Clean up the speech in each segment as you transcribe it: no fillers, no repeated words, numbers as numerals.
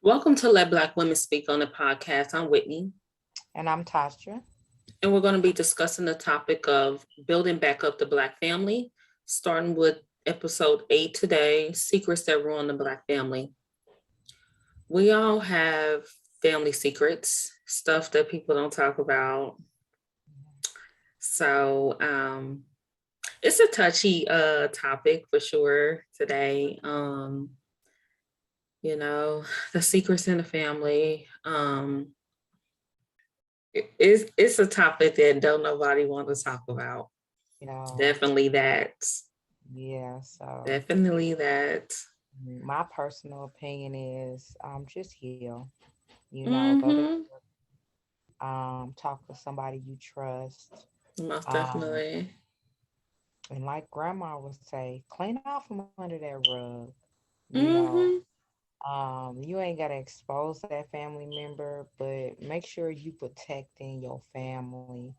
Welcome to Let Black Women Speak on the podcast. I'm Whitney, And I'm Tasha. and we're going to be discussing the topic of building back up the Black family, starting with episode 8 today, Secrets That Ruin the Black Family. We all have family secrets, stuff that people don't talk about. So it's a touchy topic for sure today. You know, the secrets in the family. It's a topic that don't nobody want to talk about. You know, Definitely that. yeah, so Definitely that. my personal opinion is just heal. Go to Mm-hmm. talk to somebody you trust. Most Um, definitely. and like grandma would say, clean out from under that rug. You know, Mm-hmm. you ain't gotta expose that family member, but make sure you protecting your family.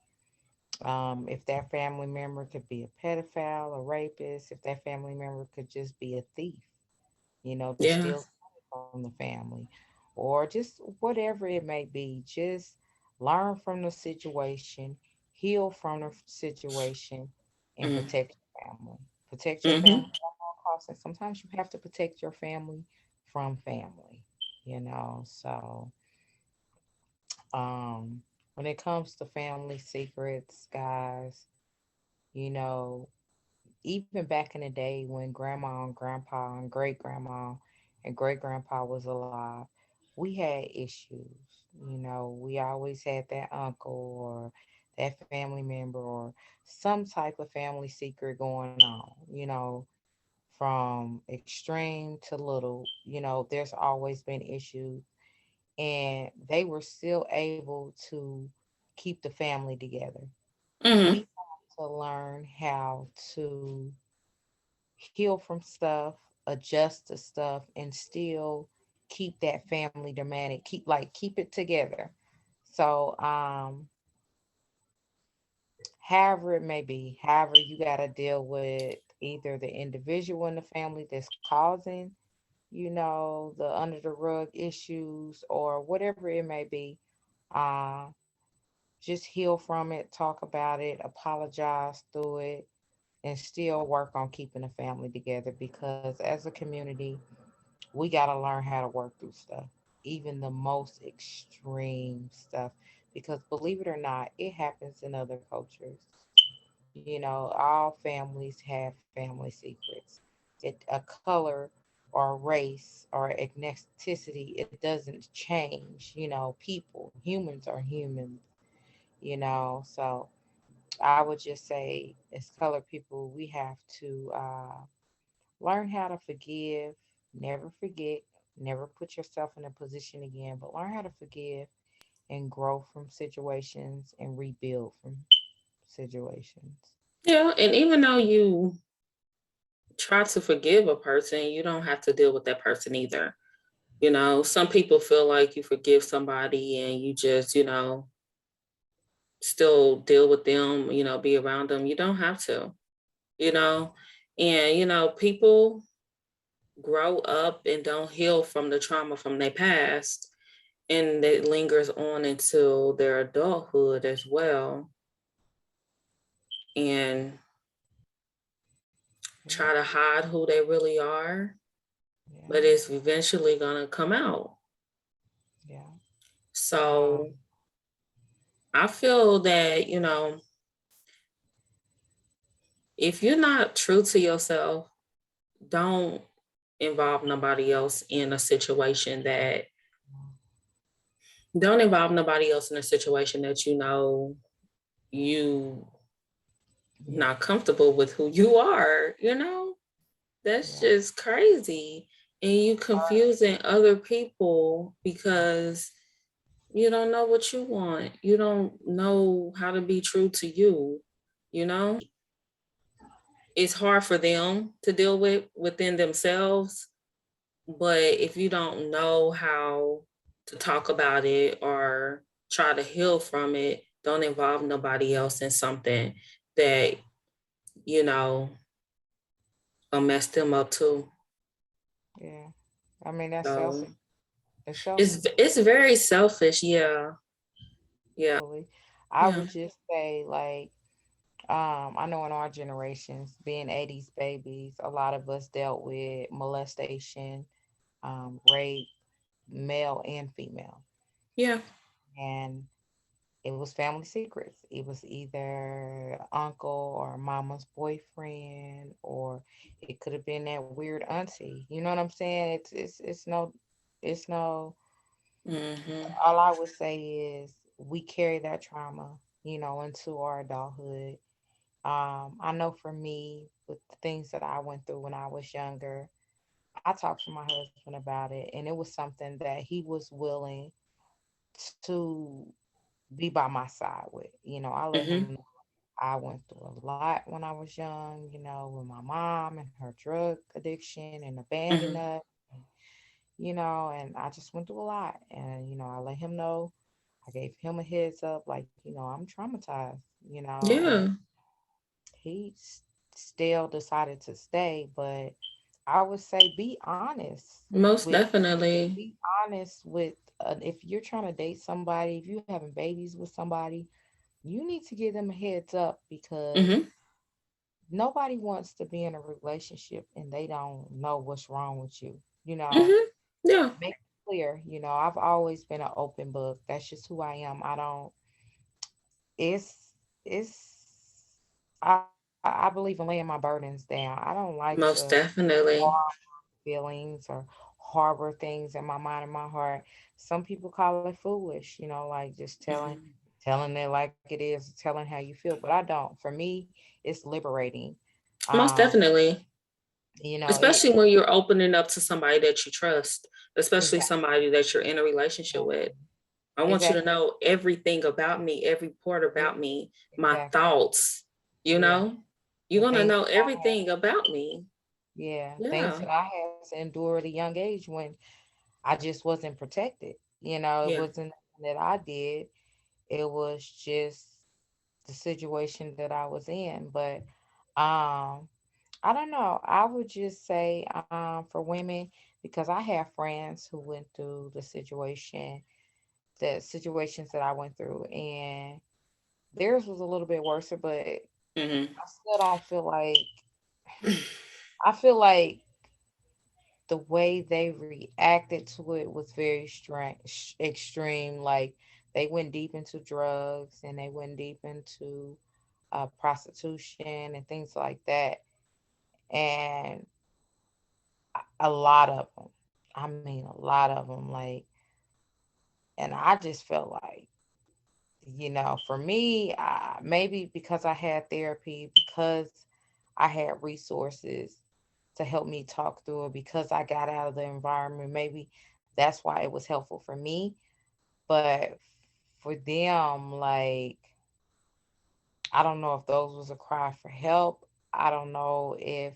If that family member could be a pedophile, a rapist, if that family member could just be a thief, that Yeah. steals money from the family, or just whatever it may be, just learn from the situation, heal from the situation, and Mm-hmm. protect your family. Protect your Mm-hmm. family at all costs. And sometimes you have to protect your family from family. So, when it comes to family secrets, guys, you know, even back in the day when grandma and grandpa and great grandma and great grandpa was alive, we had issues. We always had that uncle or that family member or some type of family secret going on, from extreme to little, there's always been issues, and they were still able to keep the family together. We Mm-hmm. have to learn how to heal from stuff, adjust to stuff, and still keep that family dynamic, keep it together. So, however it may be, however you got to deal with either the individual in the family that's causing, the under the rug issues or whatever it may be. Uh, just heal from it, talk about it, apologize through it, and still work on keeping the family together, because as a community, we got to learn how to work through stuff, even the most extreme stuff, because believe it or not, it happens in other cultures. All families have family secrets. A color or race or ethnicity, it doesn't change. People, humans are humans. So I would just say, as colored people, we have to learn how to forgive, never forget, never put yourself in a position again, but learn how to forgive and grow from situations and rebuild from situations. Yeah. And even though you try to forgive a person, you don't have to deal with that person either. You know, some people feel like you forgive somebody and you just, still deal with them, be around them. You don't have to, you know. And, people grow up and don't heal from the trauma from their past, and it lingers on until their adulthood as well, and Yeah, try to hide who they really are, but yeah, it's eventually going to come out. yeah. So I feel that, if you're not true to yourself, don't involve nobody else in a situation that don't involve nobody else in a situation that you Yeah, not comfortable with who you are, That's yeah. just crazy. And you confusing other people because you don't know what you want. You don't know how to be true to you, you know? It's hard for them to deal with within themselves, but if you don't know how to talk about it or try to heal from it, don't involve nobody else in something that, you know, will mess them up too. Yeah. I mean, that's So selfish. It's selfish. It's very selfish. Yeah. Yeah. Absolutely. I Yeah. would just say like I know in our generations, being 80s babies, a lot of us dealt with molestation, rape, male and female. Yeah. And it was family secrets. It was either uncle or mama's boyfriend, or it could have been that weird auntie. You know what I'm saying? It's no. Mhm. All I would say is we carry that trauma, into our adulthood. I know for me, with the things that I went through when I was younger, I talked to my husband about it, and it was something that he was willing to be by my side with. I let him Mhm. know I went through a lot when I was young, with my mom and her drug addiction and abandoning Mhm. us, and I just went through a lot. And, I let him know, I gave him a heads up, like, I'm traumatized, and Yeah. he still decided to stay. But I would say be honest Most with definitely. be honest with if you're trying to date somebody, if you're having babies with somebody, you need to give them a heads up because Mhm. nobody wants to be in a relationship and they don't know what's wrong with you. Mhm. Yeah. Make it clear. I've always been an open book. That's just who I am. I don't. It's. I believe in laying my burdens down. I don't like to Most definitely. feelings or harbor things in my mind and my heart. Some people call it foolish, like just Mhm. telling it like it is, telling how you feel. But I don't. For me, it's liberating. Most Um, definitely. Especially it when you're opening up to somebody that you trust, especially exactly, somebody that you're in a relationship with. I want you to exactly, know everything about me, every part yeah, about me, my exactly, thoughts, you yeah. know? You're The going to things know that I had, everything about me. yeah, things Yeah. that I had to endure at a young age when I just wasn't protected. It Yeah. wasn't that I did. It was just the situation that I was in. But um I don't know. I would just say for women, because I have friends who went through the situations that I went through, and theirs was a little bit worse, but I Mhm. still don't feel like I feel like the way they reacted to it was very strange, extreme. Like they went deep into drugs and they went deep into prostitution and things like that. And a lot of them, I mean, a lot of them, like, and I just felt like, for me, maybe because I had therapy, because I had resources to help me talk through it, because I got out of the environment, maybe that's why it was helpful for me. But for them, like, I don't know if those was a cry for help. I don't know if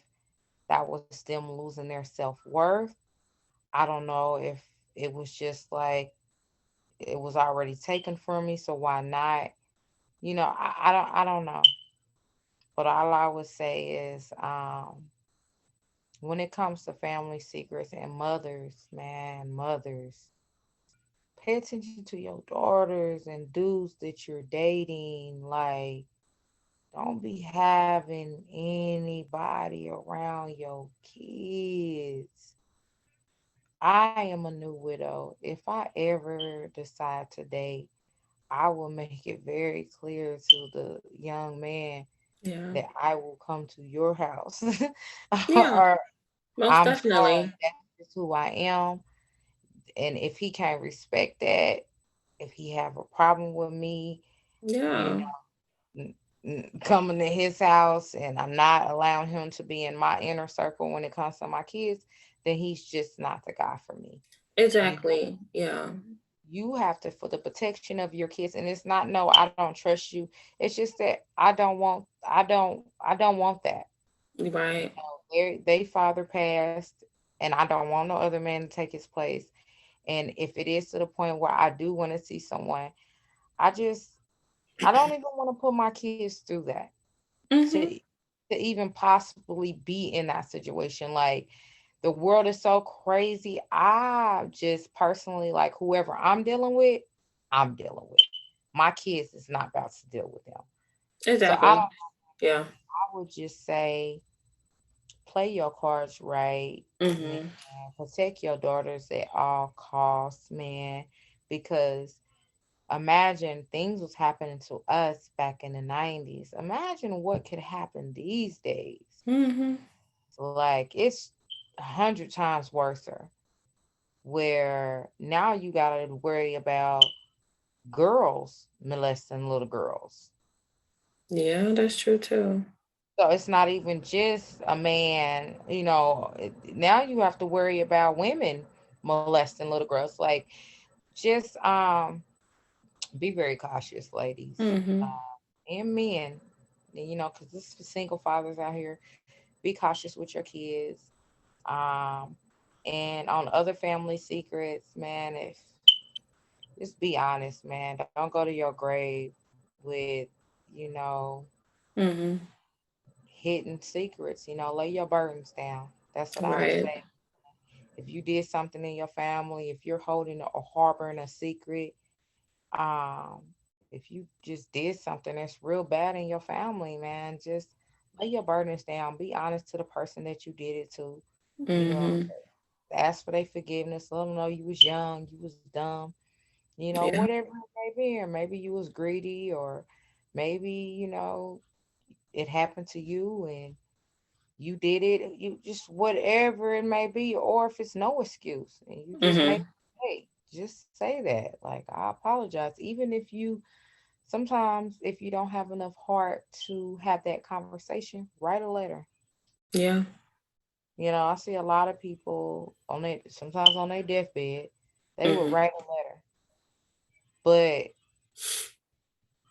that was them losing their self-worth. I don't know if it was just like it was already taken from me, so why not? I don't know. But all I would say is, when it comes to family secrets and mothers, man, mothers, pay attention to your daughters and dudes that you're dating. Like, don't be having anybody around your kids. I am a new widow. If I ever decide to date, I will make it very clear to the young man Yeah. that I will come to your house, Yeah. or Most I'm showing definitely. that's just who I am. And if he can't respect that, if he have a problem with me, you Yeah. know, coming to his house and I'm not allowing him to be in my inner circle when it comes to my kids, then he's just not the guy for me. You Exactly. Yeah. you have to, for the protection of your kids, and it's not, no, I don't trust you. It's just that I don't want that. Right. They father passed, and I don't want no other man to take his place. And if it is to the point where I do want to see someone, I just I don't even want to put my kids through to Mhm. to even possibly be in that situation. Like the world is so crazy. I just personally, like, whoever I'm dealing with, I'm dealing with. My kids is not about to deal with them. So Exactly. Yeah. I would just say play your cards right, man. Mhm. Protect your daughters at all costs, man. Because imagine things was happening to us back in the 90s. Imagine what could happen these days. Mhm. Like it's 100 times worse. Where now you gotta worry about girls molesting little girls. Yeah, that's true too. So it's not even just a man, now you have to worry about women molesting little girls. Like, just be very cautious, ladies, Mhm. and men, because this is for single fathers out here. Be cautious with your kids. Um, and on other family secrets, man, if just be honest, man. Don't go to your grave with, you know, Mhm. hidden secrets. Lay your burdens down. That's what I would Right. say. If you did something in your family, if you're holding or harboring a secret, um, if you just did something that's real bad in your family, man, just lay your burdens down. Be honest to the person that you did it to. You know, Mhm. ask for their forgiveness. Let them know you was young, you was dumb. Yeah. Whatever it may be, or maybe you was greedy, or maybe it happened to you and you did it. You just whatever it may be, or if it's no excuse and you just make Mhm. a mistake, just say that. Like, I apologize, even if you sometimes if you don't have enough heart to have that conversation, write a letter. Yeah. I see a lot of people on their sometimes on their deathbed, they would Mhm. write a letter, but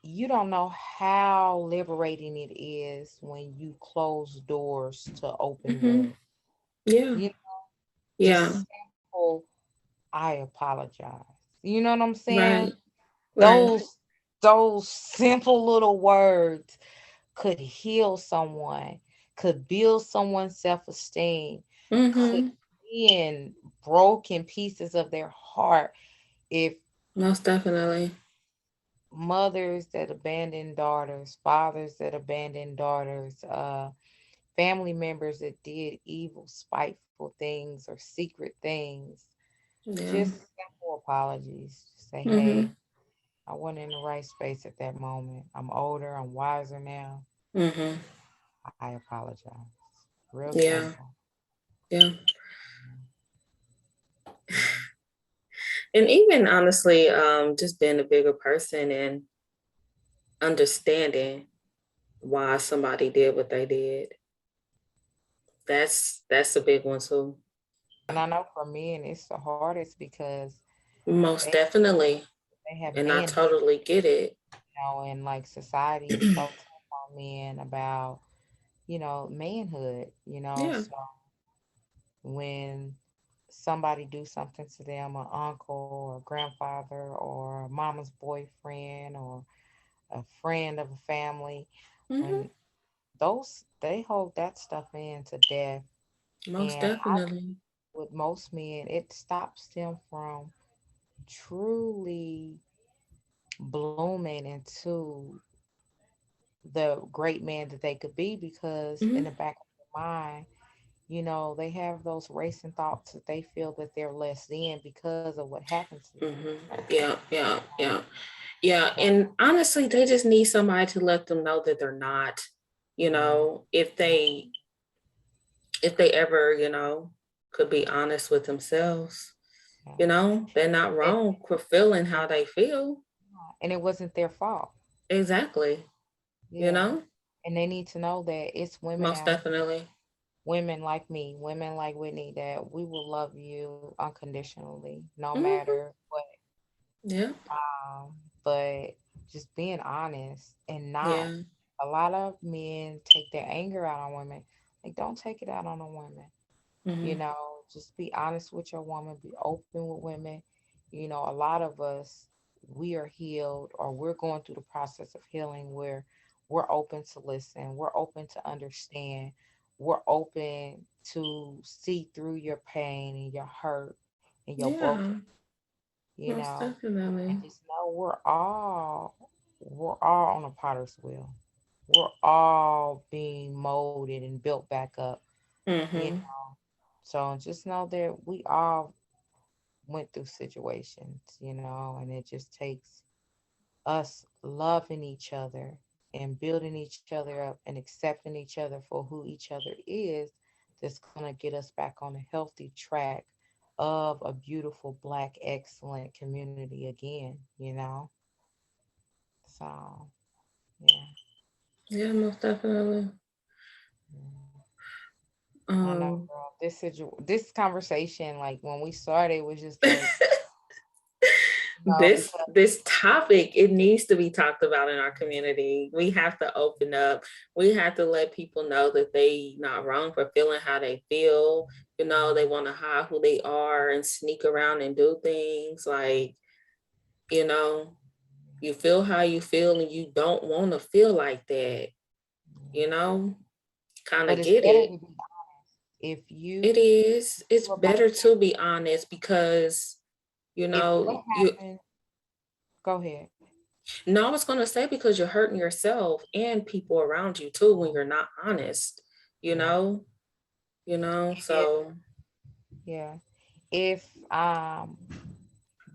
you don't know how liberating it is when you close doors to open Mhm. wounds. Yeah. You Yeah. just simple, I apologize. You know what I'm saying? Right. Right. Those simple little words could heal someone, could build someone's self-esteem, could Mhm. mend broken pieces of their heart. If Most definitely. mothers that abandon daughters, fathers that abandon daughters, family members that did evil, spiteful things or secret things, Yeah. just simple apologies. Just say, hey, Mhm. I wasn't in the right space at that moment. I'm older, I'm wiser now. Mhm. I apologize. Real Yeah. simple. Yeah. And even honestly, just being a bigger person and understanding why somebody did what they did. That's a big one too. And I know for men, it's the hardest because Most they definitely. they have And I manhood, totally get it. and like society is so tough on men about, manhood, Yeah. so when somebody do something to them, an uncle or grandfather or mama's boyfriend or a friend of a family, Mhm. when those they hold that stuff in to death. Most And definitely. with most men, it stops them from truly blooming into the great man that they could be, because in Mhm. the back of their mind, they have those racing thoughts that they feel that they're less than because of what happened to them. Yeah, yeah, yeah. Yeah, So, and honestly, they just need somebody to let them know that they're not, yeah, if they ever, could be honest with themselves, yeah. they're not And, wrong for feeling how they feel. and it wasn't their fault. Exactly, you Yeah. know? And they need to know that it's women Most out, definitely. women like me, women like Whitney, that we will love you unconditionally, no Hmm. matter what. Yeah, Um, but just being honest and not, yeah. a lot of men take their anger out on women. Like, don't take it out on a woman. Hmm. Just be honest with your woman, be open with women. A lot of us, we are healed, or we're going through the process of healing where we're open to listen, we're open to understand, we're open to see through your pain and your hurt and your broken, Yeah, you most know, and definitely. just know we're all on a potter's wheel. We're all being molded and built back up, you Mm-hmm. know. So just know that we all went through situations, and it just takes us loving each other and building each other up and accepting each other for who each other is, that's going to get us back on a healthy track of a beautiful black excellent community again. So yeah. Yeah, most definitely. Mm. I know, Um, girl. This conversation, like when we started, was just like, because this topic, it needs to be talked about in our community. We have to open up. We have to let people know that they not wrong for feeling how they feel. They want to hide who they are and sneak around and do things like, you know, you feel how you feel and you don't want to feel like that, you know, kind but of it's get better it. to be if It you is. It's feel like better to be honest because, if what you happened. Go ahead. no, I was gonna say because you're hurting yourself and people around you too when you're not honest, you Yeah. know, If so yeah, if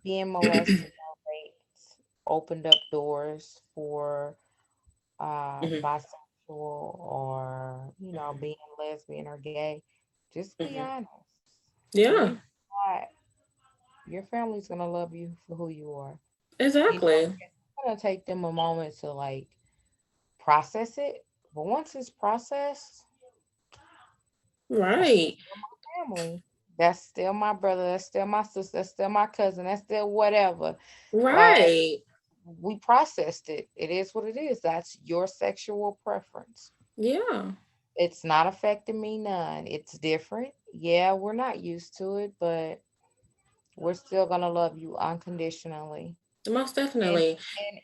being molested or raped opened up doors for mhm, bisexual or being lesbian or gay, just be mhm. honest. Yeah, Believe it or not, your family's gonna love you for who you are. exactly. It's gonna take them a moment to like process it, but once it's processed, that's Right, still my family. That's still my brother. That's still my sister. That's still my cousin. That's still whatever. Like, right. we processed it. It is what it is. That's your sexual preference. Yeah, It's not affecting me none. It's different. Yeah, we're not used to it, but we're still gonna love you unconditionally. most And definitely.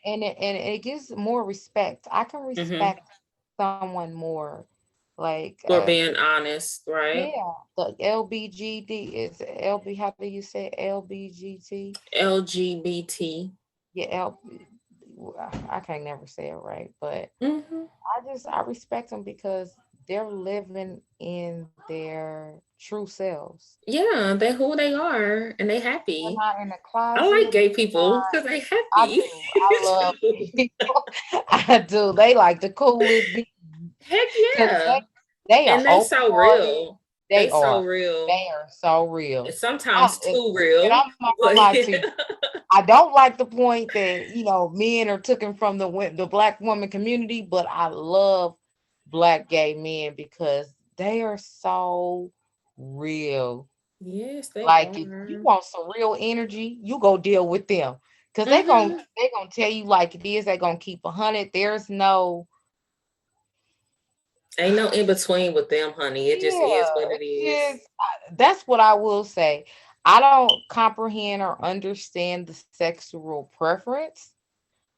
and it gives more respect. I can Hmm. respect someone more. Like For being honest, right? yeah, the LBGD is LB. How do you say LBGT? LGBT. Yeah, I can't never say it right, but Hmm. I respect them because they're living in their true selves. Yeah, they who they are and they They're happy. not in the I like closet. gay people because they I happy. do. I love people. I do. They like the coolest beings Heck because yeah. they are And they open so hearted. real. They They so are. real. They are so real. It's sometimes too And real, I'm not gonna but lie to you. I don't like the point that men are taken from the black woman community, but I love black gay men because they are so real. yes, they Like if you are. want some real energy, you go deal with them because they gon' Hmm. they gonna tell you like it is. They gonna keep 100. There's no Ain't no in between with them, honey. It just yeah. is what it It's is. just that's what I will say. I don't comprehend or understand the sexual preference.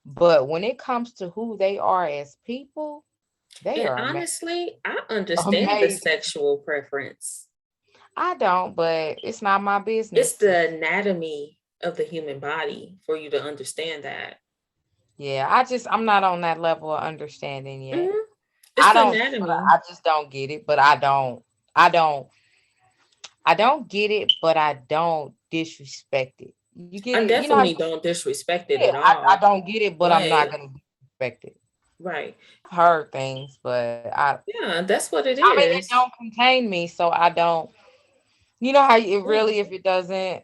But when it comes to who they are as people, they And are honestly, I understand the amazing. sexual preference. I don't, but it's not my It's business. the anatomy of the human body for you to understand that. Yeah, I'm not on that level of understanding yet. Hmm. It's I the don't, anatomy. I just don't get it, but I don't, I don't get it, but I don't disrespect it. You get I it? You know how definitely don't disrespect it yeah, at I all. don't get it, but I'm not But gonna disrespect it. right. I've heard things, but Yeah, that's what it I mean, it is. don't contain me, so I don't. You know how it Yeah. really, if it doesn't,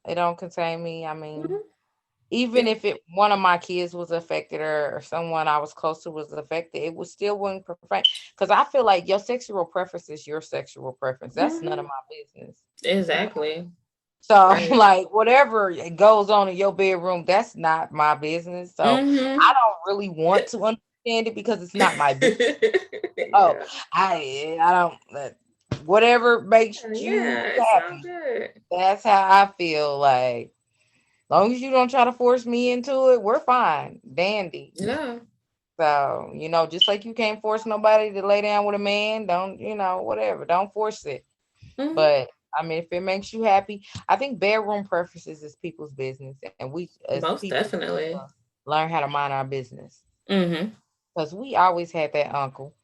it don't contain me. I mean, Hmm. even Yeah. if it one of my kids was affected or someone I was close to was affected, it would still wouldn't prevent because I feel like your sexual preference is your sexual preference. That's none of Hmm. my business. Exactly. So Right. like whatever goes on in your bedroom, that's not my business. So I Hmm. don't really want to understand it because it's not my business. Oh, Yeah. I don't whatever makes you Yeah, it's all happy. good. That's how I feel like. Long as you don't try to force me into it, we're fine. Dandy. Yeah. So, just like you can't force nobody to lay down with a man, don't, whatever, don't force it. Mhm. But I mean, if it makes you happy, I think bedroom preferences is people's business, and we as Most people need definitely. to learn how to mind our business Mhm. because we always had that uncle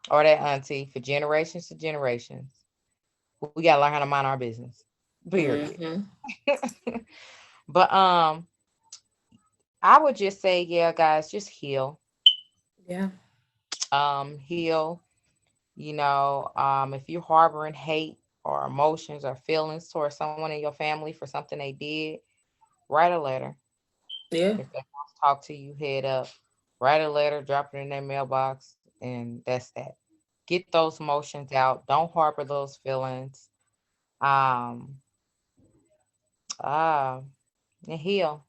or that auntie for generations to generations. We gotta learn how to mind our business. Period. Mhm. But I would just say, yeah, guys, just heal. Yeah. Heal. If you're harboring hate or emotions or feelings towards someone in your family for something they did, write a letter. Yeah. If they want to talk to you, head up, write a letter, drop it in their mailbox, and that's that. Get those emotions out. Don't harbor those feelings. Um, uh, and heal.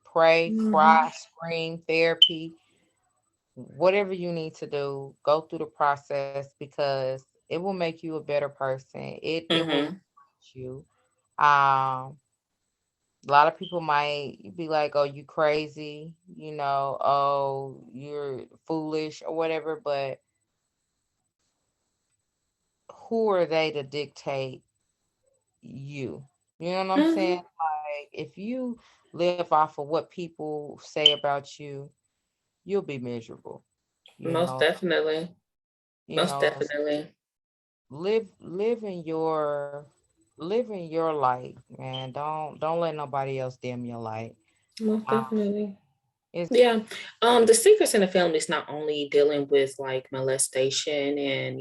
Pray, Mhm. cry, scream, therapy, whatever you need to do. Go through the process because it will make you a better person. It will Mhm. liberate you. Um, a lot of people might be like, "Oh, you crazy," "Oh, you're foolish," or whatever. But who are they to dictate you? You know what I'm saying? Mhm. Like, if you live off of what people say about you, you'll be miserable. You Most know, definitely. you Most know, definitely. live in your light, man. Don't let nobody else dim your light. Most Um, definitely. it's Yeah. The secrets in the family is not only dealing with like molestation and,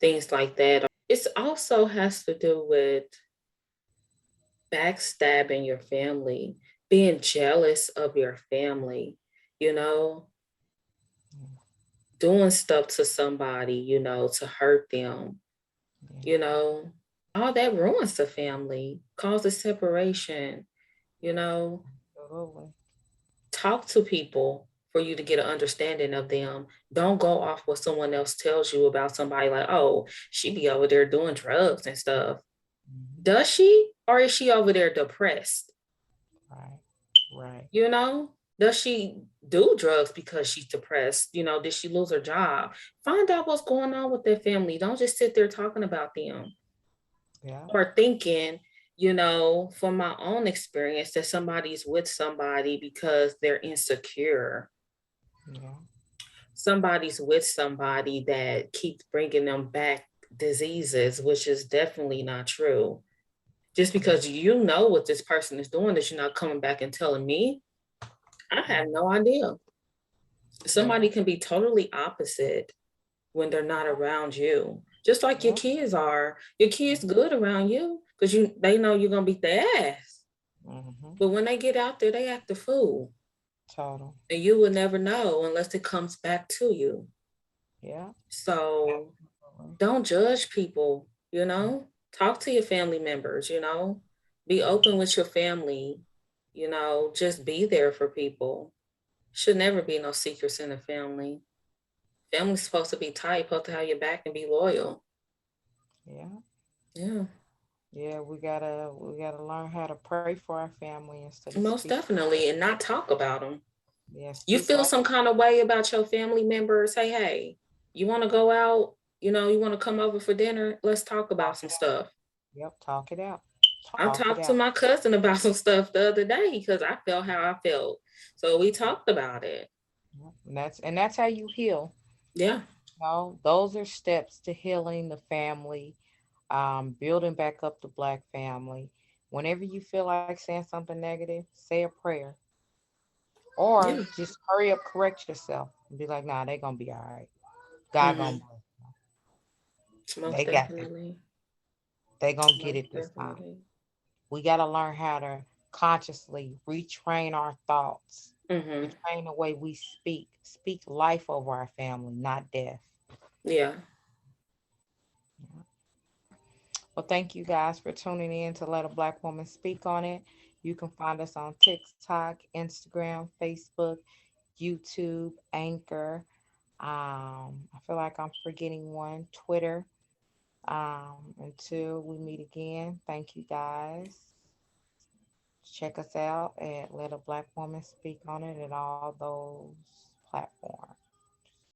things like that. It also has to do with backstabbing your family, being jealous of your family, you know, doing stuff to somebody, to hurt them, yeah, you know, all that ruins the family, causes separation, you know. absolutely. Talk to people for you to get an understanding of them. Don't go off what someone else tells you about somebody like, oh, she be over there doing drugs and stuff. Mhm. Does she? Or is she over there depressed? Right, right. You know? Does she do drugs because she's depressed? Did she lose her job? Find out what's going on with their family. Don't just sit there talking about them Yeah, or thinking, from my own experience, that somebody's with somebody because they're insecure. yeah, Somebody's with somebody that keeps bringing them back diseases, which is definitely not true. Just yeah. because you know what this person is doing, that you're not coming back and telling me, I have Mhm. no idea. Yeah, Somebody can be totally opposite when they're not around you. Just like your yeah. kids are. Your kids good around you because they know you're gonna beat their ass. Mm-hmm. But when they get out there, they act a fool. Total. And you will never know unless it comes back to you. Yeah. So Absolutely. don't judge people. Talk to your family members. Be open with your family. Just be there for people. Should never be no secrets in the family. Family's supposed to be tight, supposed to have your back and be loyal. Yeah. Yeah, Yeah, we gotta learn how to pray for our family instead of most speak. definitely. And not talk about them. Yeah, You speak feel life. some kind of way about your family members. Hey, you want to go out? You want to come over for dinner? Let's talk about Talk some it out. stuff. Yep, talk it out. I Talk it talked to out. my cousin about some stuff the other day because I felt how I felt. So we talked about it. Yep. And that's how you heal. Yeah. Those are steps to healing the family, building back up the black family. Whenever you feel like saying something negative, say a prayer. Or Yeah. just hurry up, correct yourself, and be like, nah, they gonna be all right. God gonna Hmm. bless them. Most They got this. definitely. They gonna get Most it this time. definitely. We gotta learn how to consciously retrain our thoughts, Hmm. retrain the way we speak. Speak life over our family, not death. Yeah. Well, thank you guys for tuning in to Let a Black Woman Speak on It. You can find us on TikTok, Instagram, Facebook, YouTube, Anchor. I feel like I'm forgetting one, Twitter. Until we meet again, thank you guys. Check us out at Let a Black Woman Speak on It at all those platform.